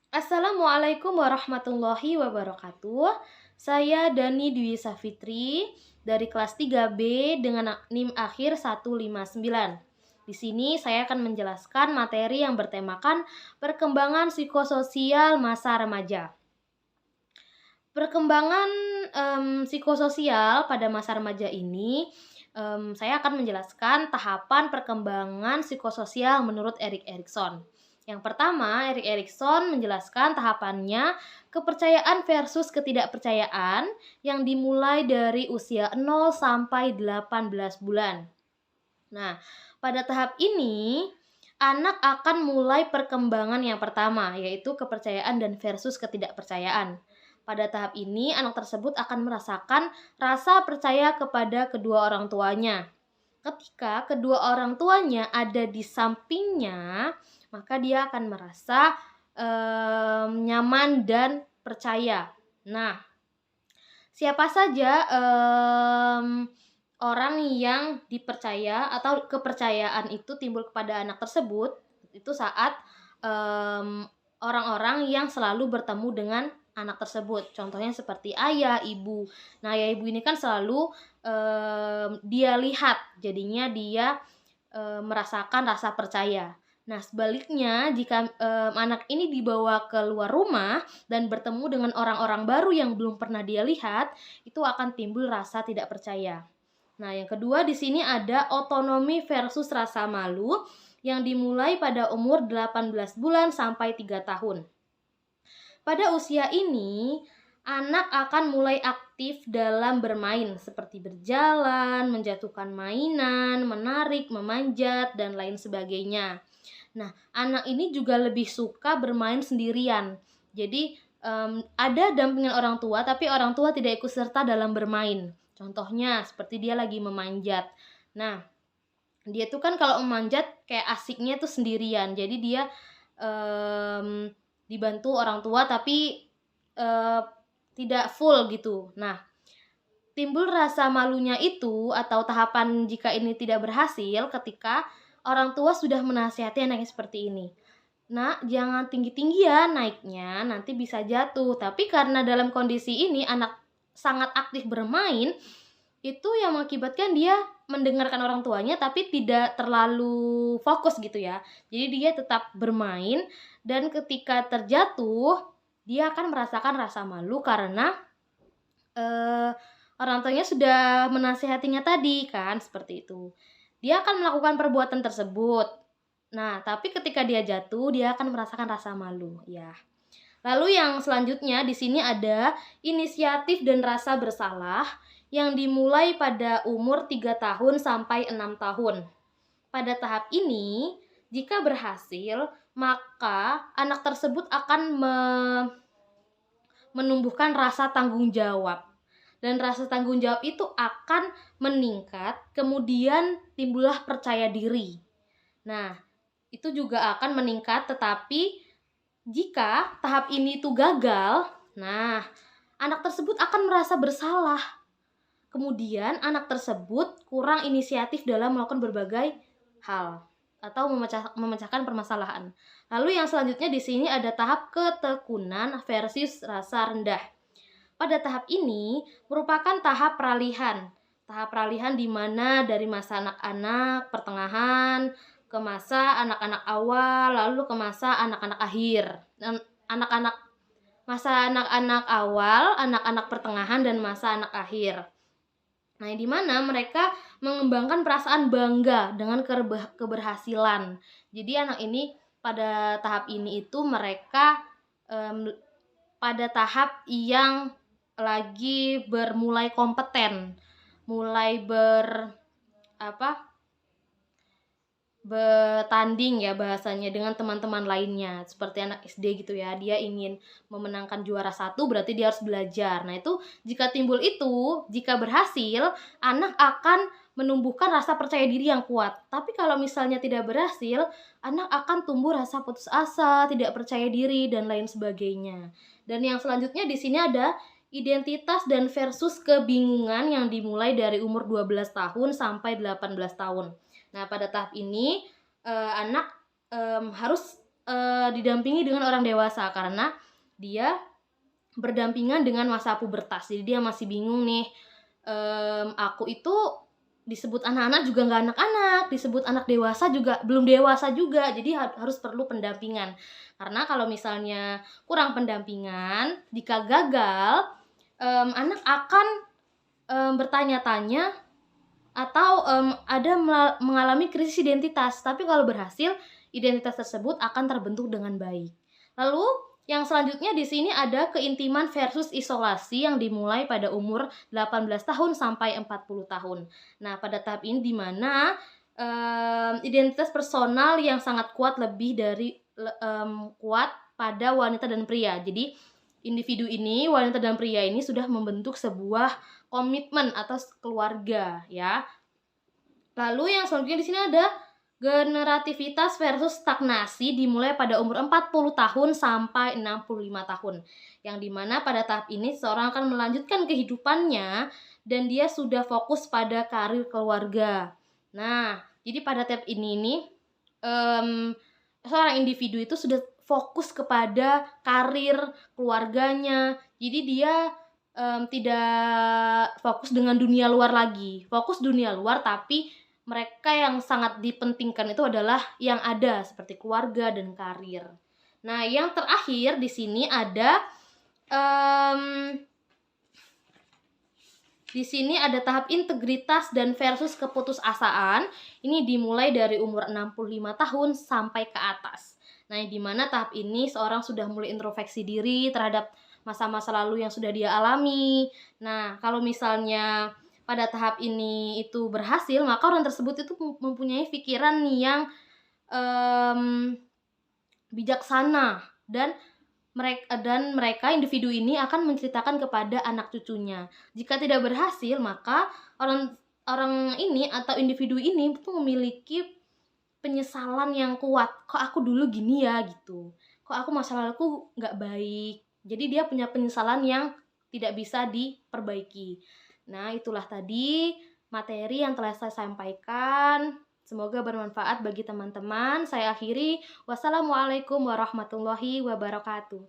Assalamualaikum warahmatullahi wabarakatuh. Saya Dani Dwi Safitri dari kelas 3B dengan NIM akhir 159. Di sini saya akan menjelaskan materi yang bertemakan perkembangan psikososial masa remaja. Perkembangan psikososial pada masa remaja ini saya akan menjelaskan tahapan perkembangan psikososial menurut Erik Erikson. Yang pertama, Erik Erikson menjelaskan tahapannya kepercayaan versus ketidakpercayaan yang dimulai dari usia 0 sampai 18 bulan. Nah, pada tahap ini anak akan mulai perkembangan yang pertama, yaitu kepercayaan dan versus ketidakpercayaan. Pada tahap ini, anak tersebut akan merasakan rasa percaya kepada kedua orang tuanya. Ketika kedua orang tuanya ada di sampingnya, maka dia akan merasa nyaman dan percaya. Nah, siapa saja orang yang dipercaya atau kepercayaan itu timbul kepada anak tersebut itu saat orang-orang yang selalu bertemu dengan anak tersebut. Contohnya seperti ayah, ibu. Nah, ayah ibu ini kan selalu dia lihat, jadinya dia merasakan rasa percaya. Nah, sebaliknya jika anak ini dibawa keluar rumah dan bertemu dengan orang-orang baru yang belum pernah dia lihat, itu akan timbul rasa tidak percaya. Nah, yang kedua di sini ada otonomi versus rasa malu yang dimulai pada umur 18 bulan sampai 3 tahun. Pada usia ini, anak akan mulai aktif dalam bermain seperti berjalan, menjatuhkan mainan, menarik, memanjat, dan lain sebagainya. Nah, anak ini juga lebih suka bermain sendirian. Jadi, ada dampingan orang tua, tapi orang tua tidak ikut serta dalam bermain. Contohnya, seperti dia lagi memanjat. Nah, dia tuh kan kalau memanjat kayak asiknya tuh sendirian. Jadi dia dibantu orang tua tapi tidak full gitu. Nah, timbul rasa malunya itu atau tahapan jika ini tidak berhasil ketika orang tua sudah menasihati anaknya seperti ini. Nah, jangan tinggi-tinggian naiknya, nanti bisa jatuh. Tapi karena dalam kondisi ini anak sangat aktif bermain, itu yang mengakibatkan dia mendengarkan orang tuanya tapi tidak terlalu fokus gitu ya. Jadi dia tetap bermain dan ketika terjatuh, dia akan merasakan rasa malu karena orang tuanya sudah menasihatinya tadi kan, seperti itu. Dia akan melakukan perbuatan tersebut. Nah, tapi ketika dia jatuh, dia akan merasakan rasa malu, ya. Lalu yang selanjutnya di sini ada inisiatif dan rasa bersalah yang dimulai pada umur 3 tahun sampai 6 tahun. Pada tahap ini, jika berhasil, maka anak tersebut akan menumbuhkan rasa tanggung jawab. Dan rasa tanggung jawab itu akan meningkat, kemudian timbullah percaya diri. Nah, itu juga akan meningkat, tetapi jika tahap ini tuh gagal, nah, anak tersebut akan merasa bersalah. Kemudian anak tersebut kurang inisiatif dalam melakukan berbagai hal atau memecahkan permasalahan. Lalu yang selanjutnya di sini ada tahap ketekunan versus rasa rendah. Pada tahap ini merupakan tahap peralihan. Tahap peralihan di mana dari masa anak-anak pertengahan ke masa anak-anak awal, lalu ke masa anak-anak akhir. Dan masa anak-anak awal, anak-anak pertengahan, dan masa anak akhir. Nah, di mana mereka mengembangkan perasaan bangga dengan keberhasilan. Jadi anak ini pada tahap ini itu mereka pada tahap yang lagi mulai kompeten, mulai bertanding ya bahasanya dengan teman-teman lainnya, seperti anak SD gitu ya, dia ingin memenangkan juara 1 berarti dia harus belajar. Nah, itu jika timbul itu, jika berhasil, anak akan menumbuhkan rasa percaya diri yang kuat. Tapi kalau misalnya tidak berhasil, anak akan tumbuh rasa putus asa, tidak percaya diri, dan lain sebagainya. Dan yang selanjutnya di sini ada identitas dan versus kebingungan yang dimulai dari umur 12 tahun sampai 18 tahun. Nah, pada tahap ini anak harus didampingi dengan orang dewasa karena dia berdampingan dengan masa pubertas. Jadi dia masih bingung nih, aku itu disebut anak-anak juga nggak anak-anak, disebut anak dewasa juga belum dewasa juga. Jadi harus perlu pendampingan. Karena kalau misalnya kurang pendampingan, jika gagal, anak akan bertanya-tanya atau ada mengalami krisis identitas. Tapi kalau berhasil, identitas tersebut akan terbentuk dengan baik. Lalu yang selanjutnya di sini ada keintiman versus isolasi yang dimulai pada umur 18 tahun sampai 40 tahun. Nah, pada tahap ini di mana identitas personal yang sangat kuat lebih dari kuat pada wanita dan pria. Jadi individu ini, wanita dan pria ini sudah membentuk sebuah komitmen atas keluarga ya. Lalu yang selanjutnya di sini ada generativitas versus stagnasi dimulai pada umur 40 tahun sampai 65 tahun. Yang dimana pada tahap ini seseorang akan melanjutkan kehidupannya dan dia sudah fokus pada karir keluarga. Nah, jadi pada tahap ini seorang individu itu sudah fokus kepada karir keluarganya. Jadi dia tidak fokus dengan dunia luar lagi. Fokus dunia luar tapi mereka yang sangat dipentingkan itu adalah yang ada seperti keluarga dan karir. Nah, yang terakhir di sini ada di sini ada tahap integritas dan versus keputusasaan. Ini dimulai dari umur 65 tahun sampai ke atas. Nah, di mana tahap ini seorang sudah mulai introspeksi diri terhadap masa-masa lalu yang sudah dia alami. Nah, kalau misalnya pada tahap ini itu berhasil, maka orang tersebut itu mempunyai pikiran yang bijaksana dan mereka individu ini akan menceritakan kepada anak cucunya. Jika tidak berhasil, maka orang ini atau individu ini itu memiliki penyesalan yang kuat. Kok aku dulu gini ya gitu. Kok aku masa laluku nggak baik. Jadi dia punya penyesalan yang tidak bisa diperbaiki. Nah, itulah tadi materi yang telah saya sampaikan. Semoga bermanfaat bagi teman-teman. Saya akhiri. Wassalamualaikum warahmatullahi wabarakatuh.